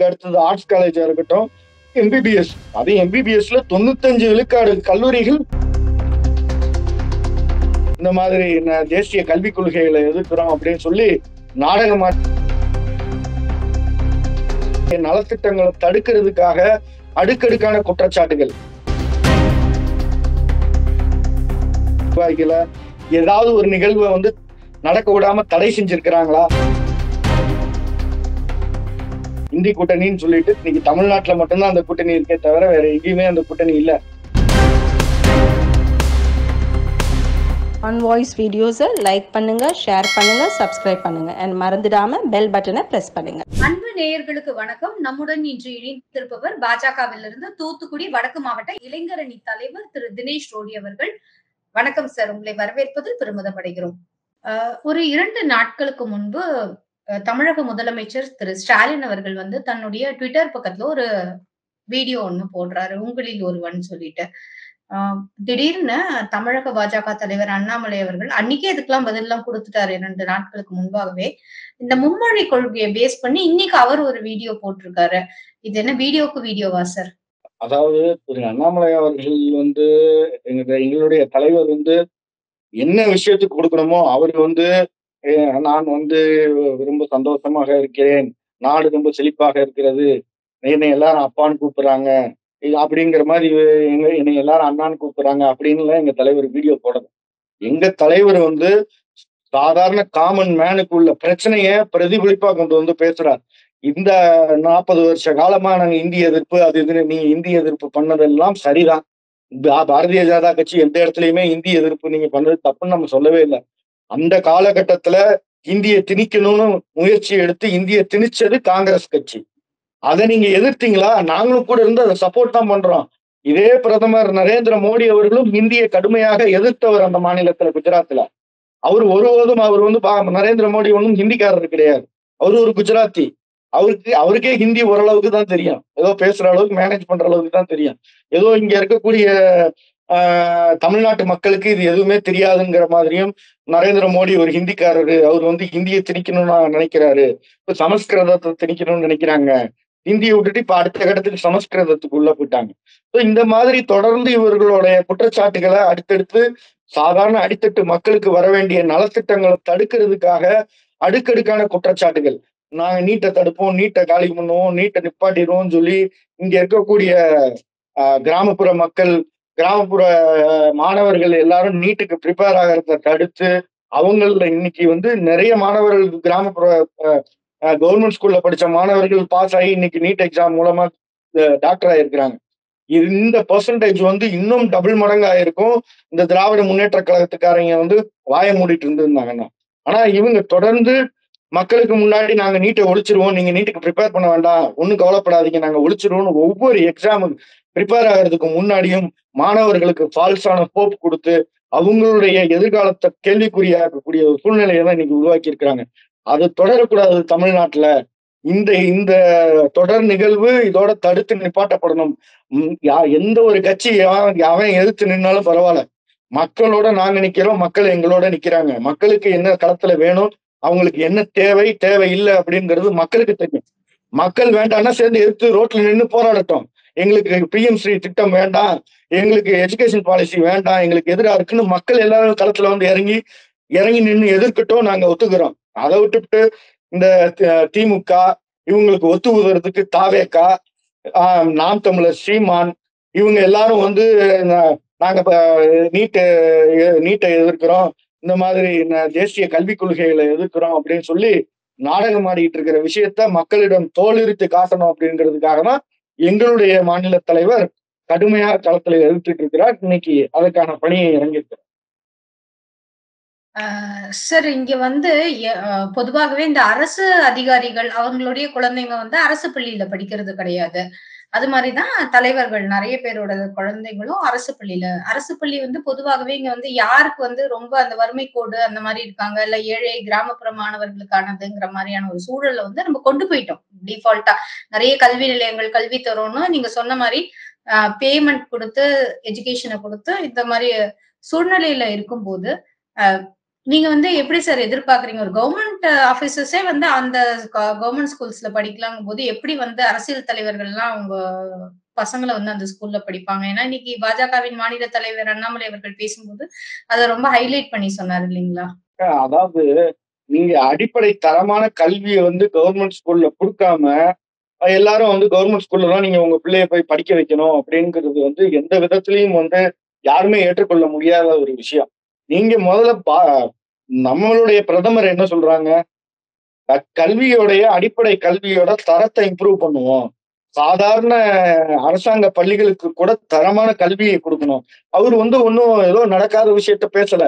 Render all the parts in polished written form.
அடுத்தது ஆர்ட்ஸ் காலேஜா இருக்கட்டும், எம்பிபிஎஸ். அது எம்பிபிஎஸ்ல 95 விழுக்காடு கல்லூரிகள் இந்த மாதிரி தேசிய கல்விக் கொள்கைகளை எதிர்க்கிறோம் அப்படின்னு சொல்லி நாடகமா நலத்திட்டங்களை தடுக்கிறதுக்காக அடுக்கடுக்கான குற்றச்சாட்டுகள். ஏதாவது ஒரு நிகழ்வை நடக்க விடாம தடை செஞ்சிருக்கிறாங்களா? இந்தி கூட்டணின்னு சொல்லிட்டு இன்னைக்கு தமிழ்நாட்டுல மட்டும்தான் அந்த கூட்டணி இருக்கே தவிர வேற எங்கேயுமே அந்த கூட்டணி இல்ல. ஆன் வாய்ஸ் வீடியோஸை லைக் பண்ணுங்க, ஷேர் பண்ணுங்க, சப்ஸ்கிரைப் பண்ணுங்க and மறந்துடாம பெல் பட்டனை பிரஸ் பண்ணுங்க. அன்பு நேயர்களுக்கு வணக்கம். நம்முடன் இன்று இணைந்திருப்பவர் பாஜகவிலிருந்து தூத்துக்குடி வடக்கு மாவட்ட இளைஞரணி தலைவர் திரு தினேஷ் ரோடி அவர்கள். வணக்கம் சார், உங்களை வரவேற்பது பெருமிதமடைகிறோம். ஒரு 2 நாட்களுக்கு முன்பு தமிழக முதலமைச்சர் திரு ஸ்டாலின் அவர்கள் தன்னுடைய ட்விட்டர் பக்கத்துல ஒரு வீடியோ ஒண்ணு போடுறாரு, உங்களில் ஒருவன் சொல்லிட்டு. திடீர்னு தமிழக பாஜக தலைவர் அண்ணாமலை அவர்கள் அன்னைக்கே இதுக்கெல்லாம் பதிலெல்லாம் கொடுத்துட்டாரு. 2 நாட்களுக்கு முன்பாகவே இந்த மும்மொழி கொள்கையை பேஸ் பண்ணி இன்னைக்கு அவர் ஒரு வீடியோ போட்டிருக்காரு. இது என்ன வீடியோக்கு வீடியோவா சார்? அதாவது திரு அண்ணாமலை அவர்கள் எங்களுடைய தலைவர் என்ன விஷயத்துக்கு கொடுக்கணுமோ அவர் நான் ரொம்ப சந்தோஷமாக இருக்கிறேன், நாடு ரொம்ப செழிப்பாக இருக்கிறது, என்னை எல்லாரும் அப்பான்னு கூப்பிடுறாங்க அப்படிங்கிற மாதிரி, என்னை எல்லாரும் அண்ணான்னு கூப்பிடுறாங்க அப்படின்னு எங்க தலைவர் வீடியோ போடணும். எங்க தலைவர் சாதாரண காமன் மேனுக்கு உள்ள பிரச்சனைய பிரதிபலிப்பா கொண்டு பேசுறார். இந்த 40 வருஷ காலமா நாங்க இந்திய எதிர்ப்பு அது இதுன்னு நீங்க இந்திய எதிர்ப்பு பண்ணதெல்லாம் சரிதான். பாரதிய ஜனதா கட்சி எந்த இடத்துலயுமே இந்திய எதிர்ப்பு நீங்க பண்ணது தப்புன்னு நம்ம சொல்லவே இல்லை. அந்த காலகட்டத்துல இந்திய திணிக்கணும்னு முயற்சி எடுத்து இந்திய திணிச்சது காங்கிரஸ் கட்சி. அதை நீங்க எதிர்த்தீங்களா? நாங்களும் கூட இருந்து அதை சப்போர்ட் தான் பண்றோம். இதே பிரதமர் நரேந்திர மோடி அவர்களும் இந்தியை கடுமையாக எதிர்த்தவர் அந்த மாநிலத்துல, குஜராத்ல. அவர் ஒருபோதும் நரேந்திர மோடி ஒன்றும் ஹிந்திக்காரர் கிடையாது. அவரு ஒரு குஜராத்தி. அவருக்கே ஹிந்தி ஓரளவுக்கு தான் தெரியும், ஏதோ பேசுற அளவுக்கு மேனேஜ் பண்ற அளவுக்கு தான் தெரியும். ஏதோ இங்க இருக்கக்கூடிய தமிழ்நாட்டு மக்களுக்கு இது எதுவுமே தெரியாதுங்கிற மாதிரியும் நரேந்திர மோடி ஒரு ஹிந்திக்காரரு, அவர் ஹிந்தியை திணிக்கணும்னு நினைக்கிறாரு, இப்ப சமஸ்கிருதத்தை திணிக்கணும்னு நினைக்கிறாங்க. ஹிந்தியை விட்டுட்டு இப்ப அடுத்த கட்டத்துக்கு சமஸ்கிருதத்துக்கு உள்ள போயிட்டாங்க. இந்த மாதிரி தொடர்ந்து இவர்களுடைய குற்றச்சாட்டுகளை அடுத்தடுத்து சாதாரண அடித்தட்டு மக்களுக்கு வர வேண்டிய நலத்திட்டங்களை தடுக்கிறதுக்காக அடுக்கடுக்கான குற்றச்சாட்டுகள். நாங்க நீட்டை தடுப்போம், நீட்டை காலி பண்ணுவோம், நீட்டை நிப்பாட்டிடுவோம் சொல்லி இங்க இருக்கக்கூடிய கிராமப்புற மக்கள், கிராமப்புற மாணவர்கள் எல்லாரும் நீட்டுக்கு ப்ரிப்பேர் ஆகிறத தடுத்து அவங்கள இன்னைக்கு நிறைய மாணவர்கள் கிராமப்புற கவர்மெண்ட் ஸ்கூல்ல படிச்ச மாணவர்கள் பாஸ் ஆகி இன்னைக்கு நீட் எக்ஸாம் மூலமா டாக்டர் ஆயிருக்கிறாங்க. இந்த பெர்சன்டேஜ் இன்னும் டபுள் மடங்கு ஆயிருக்கும் இந்த திராவிட முன்னேற்ற கழகத்துக்காரங்க வாய மூடிட்டு இருந்திருந்தாங்கன்னா. ஆனா இவங்க தொடர்ந்து மக்களுக்கு முன்னாடி நாங்க நீட்டை ஒழிச்சிருவோம், நீங்க நீட்டுக்கு ப்ரிப்பேர் பண்ண வேண்டாம், ஒன்னும் கவலைப்படாதீங்க, நாங்க ஒழிச்சிருவோம்னு ஒவ்வொரு எக்ஸாமுக்கு ப்ரிப்பேர் ஆகிறதுக்கு முன்னாடியும் மாணவர்களுக்கு ஃபால்ஸான ஹோப் கொடுத்து அவங்களுடைய எதிர்காலத்தை கேள்விக்குறியாக்கக்கூடிய ஒரு சூழ்நிலையை தான் இன்னைக்கு உருவாக்கி இருக்கிறாங்க. அது தொடரக்கூடாது தமிழ்நாட்டுல. இந்த தொடர் நிகழ்வு இதோட தடுத்து நிப்பாட்டப்படணும். எந்த ஒரு கட்சி அவன் எதிர்த்து நின்னாலும் பரவாயில்ல, மக்களோட நாங்க நிக்கிறோம், மக்கள் எங்களோட நிக்கிறாங்க. மக்களுக்கு என்ன களத்துல வேணும், அவங்களுக்கு என்ன தேவை இல்லை அப்படிங்கிறது மக்களுக்கு தெரியும். மக்கள் வேண்டாம்னா சேர்ந்து எடுத்து ரோட்ல நின்று போராடட்டும். எங்களுக்கு பிஎம் ஸ்ரீ திட்டம் வேண்டாம், எங்களுக்கு எஜுகேஷன் பாலிசி வேண்டாம், எங்களுக்கு எதிராக இருக்குன்னு மக்கள் எல்லாரும் களத்துல இறங்கி நின்று எதிர்க்கட்டும், நாங்க ஒத்துக்கிறோம். அதை விட்டுவிட்டு இந்த திமுக இவங்களுக்கு ஒத்து உதறதுக்கு தாவேக்கா, நாம் தமிழர் சீமான் இவங்க எல்லாரும் நாங்க நீட்டை எதிர்க்கிறோம், இந்த மாதிரி தேசிய கல்விக் கொள்கைகளை எதிர்க்கிறோம் அப்படின்னு சொல்லி நாடகம் ஆடிட்டு இருக்கிற விஷயத்த மக்களிடம் தோலுரித்து காட்டணும் அப்படிங்கிறதுக்காக தான் எங்களுடைய மாநில தலைவர் கடுமையாக களத்துல எதிர்த்துட்டு இருக்கிறார். இன்னைக்கு அதற்கான பணியை இறங்கியிருக்கிறார். சார், இங்க பொதுவாகவே இந்த அரசு அதிகாரிகள் அவங்களுடைய குழந்தைங்க அரசு பள்ளியில படிக்கிறது கிடையாது. அது மாதிரிதான் தலைவர்கள் நிறைய பேரோட குழந்தைங்களும் அரசு பள்ளி பொதுவாகவே இங்க யாருக்கு ரொம்ப அந்த வறுமை கோடு அந்த மாதிரி இருக்காங்க, இல்ல ஏழை கிராமப்புற மாணவர்களுக்கானதுங்கிற மாதிரியான ஒரு சூழலை நம்ம கொண்டு போயிட்டோம். டிஃபால்ட்டா நிறைய கல்வி நிலையங்கள் கல்வி தரோம்னு நீங்க சொன்ன மாதிரி பேமெண்ட் கொடுத்து எஜுகேஷனை கொடுத்து இந்த மாதிரி சூழ்நிலையில இருக்கும்போது நீங்க வந்து எப்படி சார் எதிர்பார்க்குறீங்க? ஒரு கவர்ன்மெண்ட் ஆபீசர்ஸே வந்து அந்த கவர்ன்மெண்ட் ஸ்கூல்ஸ்ல படிக்கலாங்கும்போது, எப்படி வந்து அரசியல் தலைவர்கள்லாம் அவங்க பசங்கள வந்து அந்த ஸ்கூல்ல படிப்பாங்க? ஏன்னா, இன்னைக்கு பாஜகவின் மாநில தலைவர் அண்ணாமலை அவர்கள் பேசும்போது, அத ரொம்ப ஹைலைட் பண்ணி சொன்னாரு இல்லீங்களா? அதாவது நீங்க அடிப்படை தரமான கல்விய வந்து கவர்மெண்ட் ஸ்கூல்ல குடுக்காம, எல்லாரும் வந்து கவர்மெண்ட் ஸ்கூல்ல தான் நீங்க உங்க பிள்ளைய போய் படிக்க வைக்கணும் அப்படிங்கிறது வந்து எந்த விதத்திலயும் வந்து யாருமே ஏற்றுக்கொள்ள முடியாத ஒரு விஷயம். நீங்க முதல்ல நம்மளுடைய பிரதமர் என்ன சொல்றாங்க? கல்வியோடைய அடிப்படை கல்வியோட தரத்த இம்ப்ரூவ் பண்ணுவோம். சாதாரண அரசாங்க பள்ளிகளுக்கு கூட தரமான கல்வியை குடுக்கணும். அவரு வந்து ஒண்ணும் ஏதோ நடக்காத விஷயத்த பேசல.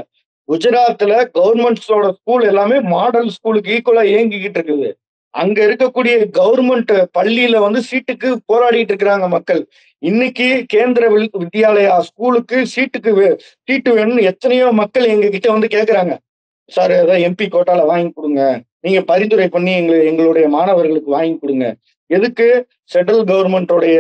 குஜராத்ல கவர்மெண்ட்ஸோட ஸ்கூல் எல்லாமே மாடல் ஸ்கூலுக்கு ஈக்குவலா இயங்கிக்கிட்டு இருக்குது. அங்க இருக்கக்கூடிய கவர்மெண்ட் பள்ளியில வந்து சீட்டுக்கு போராடிட்டு இருக்கிறாங்க மக்கள். இன்னைக்கு கேந்திர வித்யாலயா ஸ்கூலுக்கு சீட்டு வேணும்னு எத்தனையோ மக்கள் எங்ககிட்ட வந்து கேட்கறாங்க. சார் ஏதாவது எம்பி கோட்டால வாங்கி குடுங்க. நீங்க பரிந்துரை பண்ணி எங்களுடைய மாணவர்களுக்கு வாங்கி குடுங்க. எதுக்கு? சென்ட்ரல் கவர்ன்மென்ட்டோடைய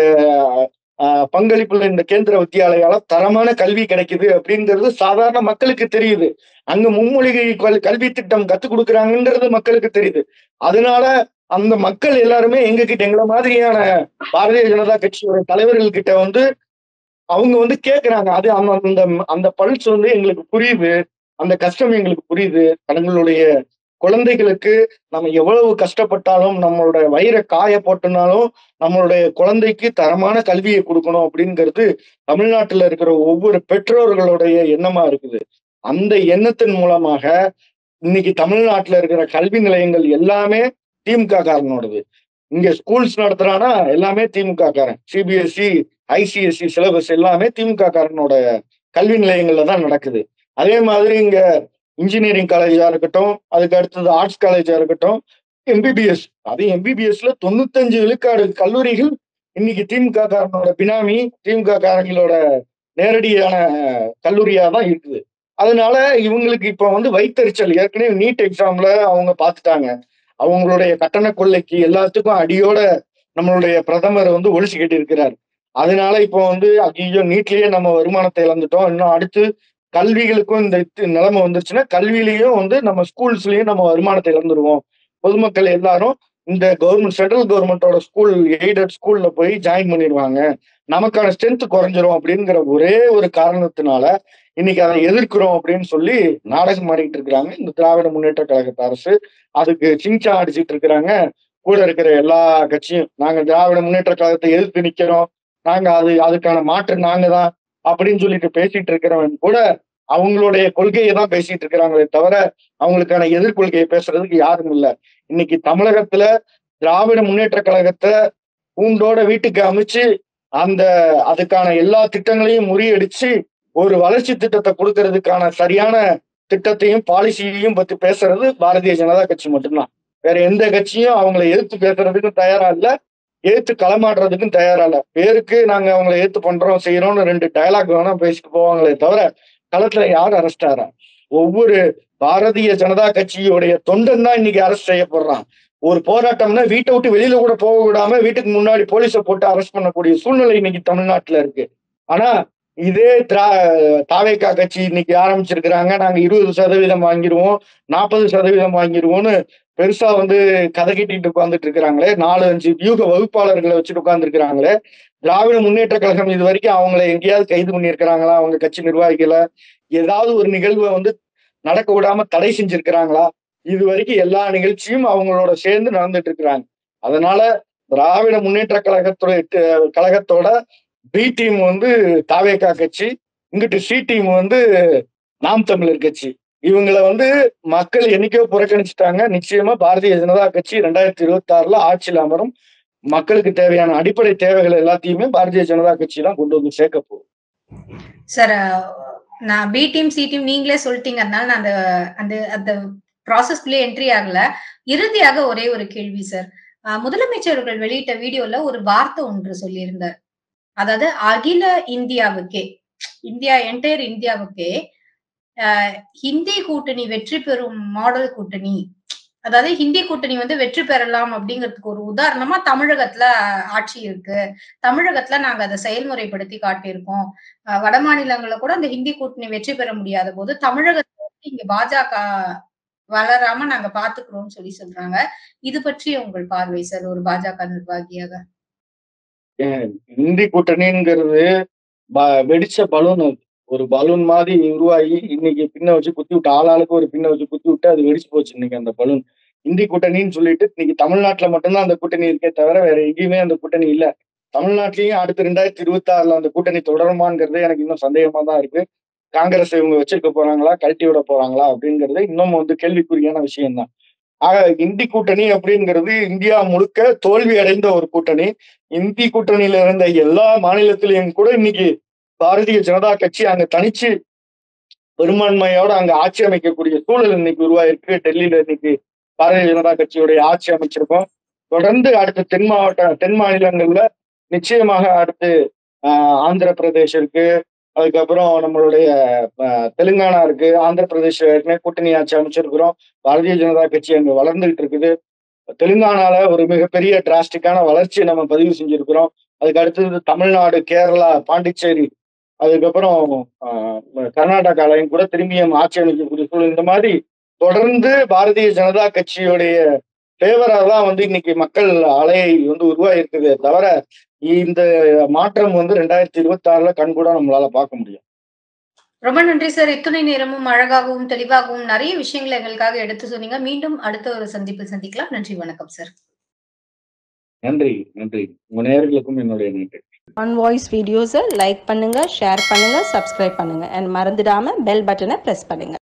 பங்களிப்புல இந்த கேந்திர வித்யாலயால தரமான கல்வி கிடைக்குது அப்படிங்கிறது சாதாரண மக்களுக்கு தெரியுது. அங்க மும்மொழி கல்வி திட்டம் கத்துக் குடுக்குறாங்கன்றது மக்களுக்கு தெரியுது. அதனால அந்த மக்கள் எல்லாருமே எங்கள மாதிரியான பாரதிய ஜனதா கட்சியோட தலைவர்கள் கிட்ட வந்து அவங்க வந்து கேட்கறாங்க. அது அந்த அந்த பல்ஸ் வந்து எங்களுக்கு புரியுது. அந்த கஷ்டம் எங்களுக்கு புரியுது. தங்களுடைய குழந்தைகளுக்கு நம்ம எவ்வளவு கஷ்டப்பட்டாலும், நம்மளோட வயிற காய போட்டுனாலும், நம்மளுடைய குழந்தைக்கு தரமான கல்விய குடுக்கணும் அப்படிங்கிறது தமிழ்நாட்டுல இருக்கிற ஒவ்வொரு பெற்றோர்களுடைய எண்ணமா இருக்குது. அந்த எண்ணத்தின் மூலமாக இன்னைக்கு தமிழ்நாட்டுல இருக்கிற கல்வி நிலையங்கள் எல்லாமே திமுக காரனோடது. இங்க ஸ்கூல்ஸ் நடத்துறான்னா எல்லாமே திமுக காரன். சிபிஎஸ்இ, ஐசிஎஸ்இ சிலபஸ் எல்லாமே திமுக காரனோட கல்வி நிலையங்கள்ல தான் நடக்குது. அதே மாதிரி இங்க இன்ஜினியரிங் காலேஜா இருக்கட்டும், அதுக்கு அடுத்தது ஆர்ட்ஸ் காலேஜா இருக்கட்டும், எம்பிபிஎஸ். அது எம்பிபிஎஸ்ல 95 விழுக்காடு கல்லூரிகள் இன்னைக்கு திமுக காரனோட பினாமி, திமுக காரங்களோட நேரடியான கல்லூரியா தான் இருக்குது. அதனால இவங்களுக்கு இப்ப வந்து வயித்தெரிச்சல். ஏற்கனவே நீட் எக்ஸாம்ல அவங்க பாத்துட்டாங்க. அவங்களுடைய கட்டண கொள்ளைக்கு எல்லாத்துக்கும் அடியோட நம்மளுடைய பிரதமர் வந்து ஒழிச்சு கட்டியிருக்கிறார். அதனால இப்போ வந்து ஐயோ நீட்லயே நம்ம வருமானத்தை இழந்துட்டோம். இன்னும் அடுத்து கல்விகளுக்கும் இந்த நிலைமை வந்துருச்சுன்னா, கல்வியிலயும் வந்து நம்ம ஸ்கூல்ஸ்லயும் நம்ம வருமானத்தை இழந்துருவோம். பொதுமக்கள் எல்லாரும் இந்த சென்ட்ரல் கவர்மெண்டோட ஸ்கூல் எய்டட் ஸ்கூல்ல போய் ஜாயின் பண்ணிடுவாங்க. நமக்கான ஸ்ட்ரென்த் குறைஞ்சிரும் அப்படிங்கிற ஒரே ஒரு காரணத்தினால இன்னைக்கு அதை எதிர்க்கிறோம் அப்படின்னு சொல்லி நாடகம் ஆடிட்டு இருக்கிறாங்க இந்த திராவிட முன்னேற்ற கழகத்து அரசு. அதுக்கு சிங்சா அடிச்சிட்டு இருக்கிறாங்க. கூட இருக்கிற எல்லா கட்சியும் நாங்க திராவிட முன்னேற்ற கழகத்தை எதிர்த்து நிக்கிறோம். நாங்க அதுக்கான மாற்று நாங்க தான் அப்படின்னு சொல்லிட்டு பேசிட்டு இருக்கிறவன் கூட அவங்களுடைய கொள்கையை தான் பேசிட்டு இருக்கிறாங்களே தவிர அவங்களுக்கான எதிர்கொள்கையை பேசுறதுக்கு யாரும் இல்ல. இன்னைக்கு தமிழகத்துல திராவிட முன்னேற்ற கழகத்தை பூண்டோட வீட்டுக்கு அமைச்சு அந்த அதுக்கான எல்லா திட்டங்களையும் முறியடிச்சு ஒரு வளர்ச்சி திட்டத்தை கொடுக்கறதுக்கான சரியான திட்டத்தையும் பாலிசியையும் பத்தி பேசுறது பாரதிய ஜனதா கட்சி மட்டும்தான். வேற எந்த கட்சியும் அவங்களை எதிர்த்து பேசுறதுக்கும் தயாரா இல்ல, எதிர்த்து களமாடுறதுக்கும் தயாரா இல்ல. பேருக்கு நாங்க அவங்களை எதிர்த்து பண்றோம் செய்யறோம்னு 2 டயலாக் வேணா பேசிட்டு போவாங்களே தவிர களத்துல யார் அரெஸ்ட் ஆறா? ஒவ்வொரு பாரதிய ஜனதா கட்சியுடைய தொண்டன் தான் இன்னைக்கு அரெஸ்ட் செய்யப்படுறான். ஒரு போராட்டம்னா வீட்டை விட்டு வெளியில கூட போக விடாம வீட்டுக்கு முன்னாடி போலீஸை போட்டு அரெஸ்ட் பண்ணக்கூடிய சூழ்நிலை இன்னைக்கு தமிழ்நாட்டுல இருக்கு. ஆனா இதே தாவேகா கட்சி இன்னைக்கு ஆரம்பிச்சிருக்கிறாங்க. நாங்க 20% வாங்கிடுவோம், 40% வாங்கிடுவோம்னு பெருசா வந்து கதை கட்டிட்டு உட்கார்ந்துட்டு இருக்கிறாங்களே. 4-5 வியூக வகுப்பாளர்களை வச்சுட்டு உட்கார்ந்து இருக்கிறாங்களே. திராவிட முன்னேற்ற கழகம் இது வரைக்கும் அவங்களை எங்கேயாவது கைது பண்ணியிருக்கிறாங்களா? அவங்க கட்சி நிர்வாகிகளை ஏதாவது ஒரு நிகழ்வை வந்து நடக்க விடாம தடை செஞ்சிருக்கிறாங்களா? இது வரைக்கும் எல்லா நிகழ்ச்சியும் அவங்களோட சேர்ந்து நடந்துட்டு இருக்கிறாங்க. அதனால திராவிட முன்னேற்ற கழகத்தோட பி டீம் வந்து தாவேகா கட்சி, இங்கிட்டு சி டீம் வந்து நாம் தமிழர் கட்சி. இவங்களை வந்து மக்கள் என்னைக்கோ புறக்கணிச்சுட்டாங்க. நிச்சயமா பாரதிய ஜனதா கட்சி 2026 ஆட்சியில் அமரும். மக்களுக்கு தேவையான அடிப்படை தேவைகள் எல்லாத்தையுமே பாரதிய ஜனதா கட்சி தான் கொண்டு வந்து சேர்க்க போகுது. சார், நான் பி டீம் சி டீம் நீங்களே சொல்லிட்டீங்க. அதனால நான் அந்த அந்த அந்த ப்ராசஸ்க்குள்ளே என்ட்ரி ஆகல. இறுதியாக ஒரே ஒரு கேள்வி சார். முதலமைச்சர்கள் வெளியிட்ட வீடியோல ஒரு வார்த்தை ஒன்று சொல்லியிருந்தார். அதாவது அகில இந்தியாவுக்கே, என்டையர் இந்தியாவுக்கே ஹிந்தி கூட்டணி வெற்றி பெறும் மாடல் கூட்டணி, அதாவது ஹிந்தி கூட்டணி வந்து வெற்றி பெறலாம் அப்படிங்கிறதுக்கு ஒரு உதாரணமா தமிழகத்துல ஆட்சி இருக்கு. தமிழகத்துல நாங்க அதை செயல்முறைப்படுத்தி காட்டியிருக்கோம். வட மாநிலங்கள்ல கூட அந்த ஹிந்தி கூட்டணி வெற்றி பெற முடியாத போது தமிழகத்துல இங்க பாஜக வளராம நாங்க பாத்துக்கிறோம்னு சொல்றாங்க. இது பற்றி உங்கள் பார்வை சார் ஒரு பாஜக நிர்வாகியாக? இந்தி கூட்டணிங்கிறது வெடிச்ச பலூன் அது. ஒரு பலூன் மாதிரி உருவாகி இன்னைக்கு பின்ன வச்சு குத்தி விட்டு ஆளாளுக்கு ஒரு பின்ன வச்சு குத்தி விட்டு அது வெடிச்சு போச்சு இன்னைக்கு அந்த பலூன். இந்தி கூட்டணின்னு சொல்லிட்டு இன்னைக்கு தமிழ்நாட்டுல மட்டும்தான் அந்த கூட்டணி இருக்கே தவிர வேற எங்கேயுமே அந்த கூட்டணி இல்ல. தமிழ்நாட்டிலயும் அடுத்து 2026ல அந்த கூட்டணி தொடருமாங்கிறது எனக்கு இன்னும் சந்தேகமா தான் இருக்கு. காங்கிரஸ் இவங்க வச்சிருக்க போறாங்களா, கழட்டி விட போறாங்களா அப்படிங்கிறது இன்னும் கேள்விக்குறியான விஷயம் தான். ஆக இந்தி கூட்டணி அப்படிங்கிறது இந்தியா முழுக்க தோல்வி அடைந்த ஒரு கூட்டணி. இந்தி கூட்டணியில இருந்த எல்லா மாநிலத்திலையும் கூட இன்னைக்கு பாரதிய ஜனதா கட்சி அங்க தனிச்சு பெரும்பான்மையோட அங்க ஆட்சி அமைக்கக்கூடிய சூழல் இன்னைக்கு உருவாயிருக்கு. டெல்லியில இன்னைக்கு பாரதிய ஜனதா கட்சியுடைய ஆட்சி அமைச்சிருக்கோம். தொடர்ந்து அடுத்த தென் மாநிலங்கள்ல நிச்சயமாக அடுத்து ஆந்திர பிரதேஷ் இருக்கு, அதுக்கப்புறம் நம்மளுடைய தெலுங்கானா இருக்கு, ஆந்திர பிரதேஷ் ஏற்கனவே கூட்டணி ஆட்சி அமைச்சிருக்கிறோம். பாரதிய ஜனதா கட்சி அங்க வளர்ந்துகிட்டு இருக்குது. தெலுங்கானால ஒரு மிகப்பெரிய டிராஸ்டிக்கான வளர்ச்சியை நம்ம பதிவு செஞ்சிருக்கிறோம். அதுக்கு அடுத்தது தமிழ்நாடு, கேரளா, பாண்டிச்சேரி, அதுக்கப்புறம் கர்நாடகாலையும் கூட திரும்பியும் ஆட்சி அமைக்கக்கூடிய சூழல். இந்த மாதிரி தொடர்ந்து பாரதிய ஜனதா கட்சியுடைய ஃபேவரா தான் இன்னைக்கு மக்கள் அலையை உருவாயிருக்குதே தவிர இந்த மாற்றம் 2026ல கண்கூட நம்மளால பார்க்க முடியும். ரொம்ப நன்றி சார். இத்துணை நேரமும் அழகாகவும் தெளிவாகவும் நிறைய விஷயங்களை எங்களுக்காக எடுத்து சொன்னீங்க. மீண்டும் அடுத்த ஒரு சந்திப்பில் சந்திக்கலாம். நன்றி, வணக்கம் சார். நன்றி. உங்க நேயர்களுக்கும் என்னுடைய நன்றி. ஆன் வாய்ஸ் வீடியோஸை லைக் பண்ணுங்க, ஷேர் பண்ணுங்க, சப்ஸ்கிரைப் பண்ணுங்க அண்ட் மறந்துடாம பெல் பட்டனை பிரஸ் பண்ணுங்க.